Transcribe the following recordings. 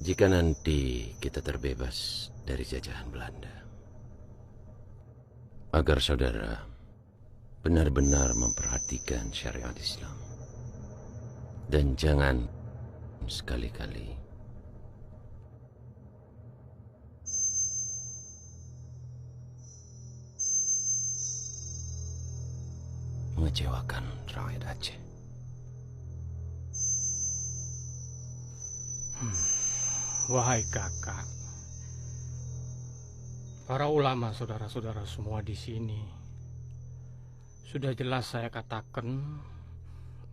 Jika nanti kita terbebas dari jajahan Belanda, agar saudara benar-benar memperhatikan syariat Islam. Dan jangan sekali-kali mengecewakan rakyat Aceh. Wahai kakak, para ulama saudara-saudara semua di sini, sudah jelas saya katakan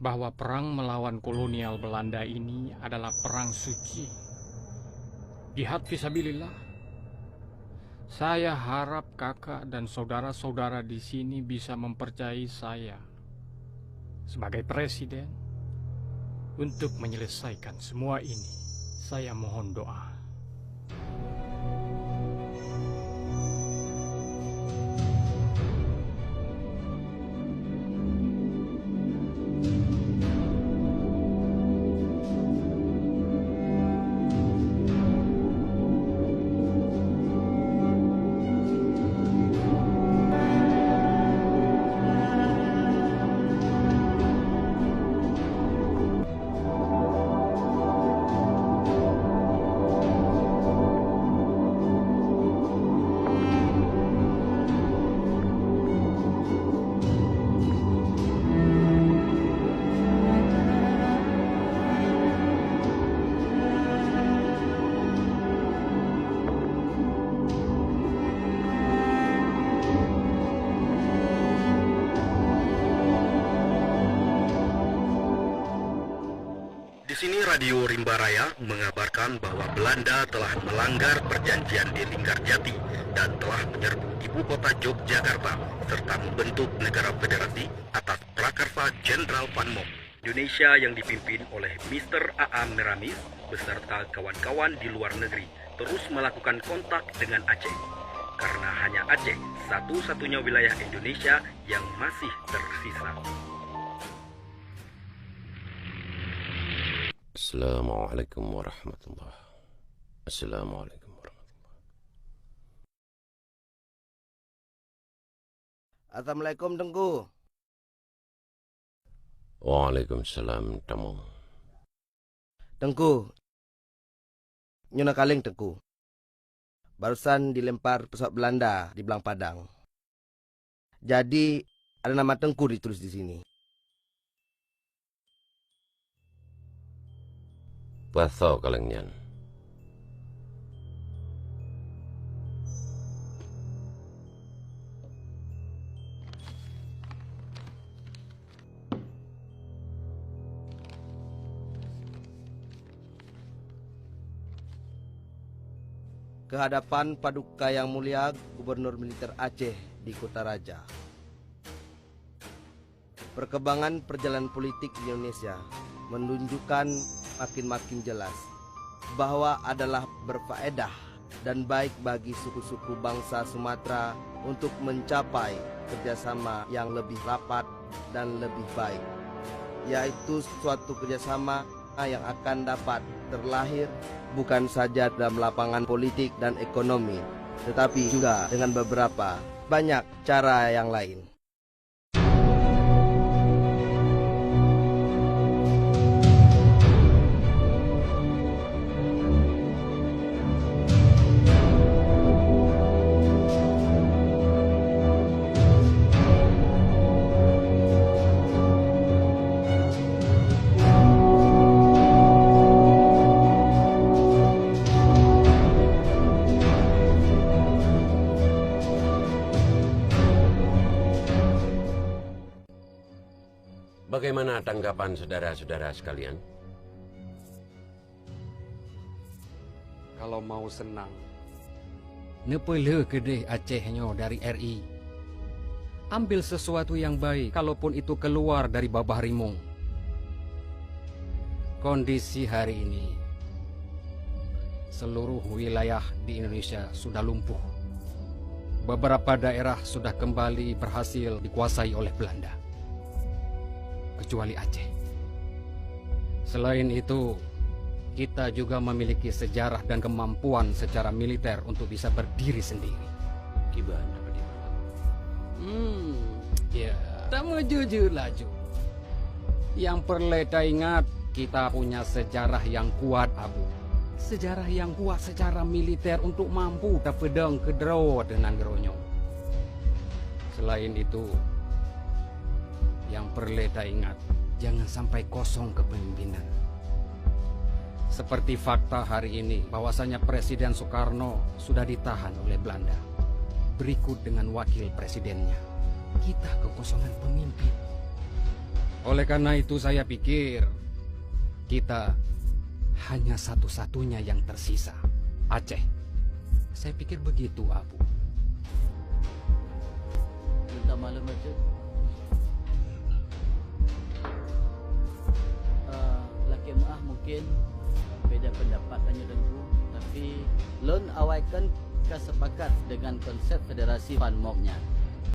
bahwa perang melawan kolonial Belanda ini adalah perang suci, jihad fisabilillah. Saya harap kakak dan saudara-saudara di sini bisa mempercayai saya sebagai presiden untuk menyelesaikan semua ini. Saya mohon doa. Di sini Radio Rimba Raya mengabarkan bahwa Belanda telah melanggar perjanjian di Linggarjati dan telah menyerbu ibu kota Yogyakarta serta membentuk negara federasi atas prakarsa Jenderal Van Mock. Indonesia yang dipimpin oleh Mr. A.A. Meramis beserta kawan-kawan di luar negeri terus melakukan kontak dengan Aceh. Karena hanya Aceh satu-satunya wilayah Indonesia yang masih tersisa. Assalamualaikum warahmatullahi. Assalamualaikum warahmatullahi. Assalamualaikum Tengku. Waalaikumsalam Tamong. Tengku, Nyuna Kaleng Tengku. Barusan dilempar pesawat Belanda di Belang Padang. Jadi ada nama Tengku ditulis di sini. Patho kalengnya. Kehadapan Paduka Yang Mulia Gubernur Militer Aceh di Kota Raja. Perkembangan perjalanan politik di Indonesia menunjukkan makin jelas bahwa adalah berfaedah dan baik bagi suku-suku bangsa Sumatera untuk mencapai kerjasama yang lebih rapat dan lebih baik, yaitu suatu kerjasama yang akan dapat terlahir bukan saja dalam lapangan politik dan ekonomi, tetapi juga dengan beberapa banyak cara yang lain. Bagaimana tanggapan saudara-saudara sekalian? Kalau mau senang, Nepele kedeh Acehnya dari RI. Ambil sesuatu yang baik, kalaupun itu keluar dari Babah Rimung. Kondisi hari ini, seluruh wilayah di Indonesia sudah lumpuh. Beberapa daerah sudah kembali berhasil dikuasai oleh Belanda, kecuali Aceh. Selain itu, kita juga memiliki sejarah dan kemampuan secara militer untuk bisa berdiri sendiri. Gimana, Padepokan? Ya, kamu jujur laju. Yang perlu kita ingat, kita punya sejarah yang kuat, Abu. Sejarah yang kuat secara militer untuk mampu terpedang kedero dengan geronyo. Selain itu, yang perlu kita ingat, jangan sampai kosong kepemimpinan. Seperti fakta hari ini, bahwasanya Presiden Soekarno sudah ditahan oleh Belanda. Berikut dengan wakil presidennya. Kita kekosongan pemimpin. Oleh karena itu saya pikir, kita hanya satu-satunya yang tersisa, Aceh. Saya pikir begitu, Abu. Minta maklum aja. Laki maaf mungkin beda pendapat hanya dengu, tapi lon awaikan kesepakat dengan konsep federasi Van Moknya.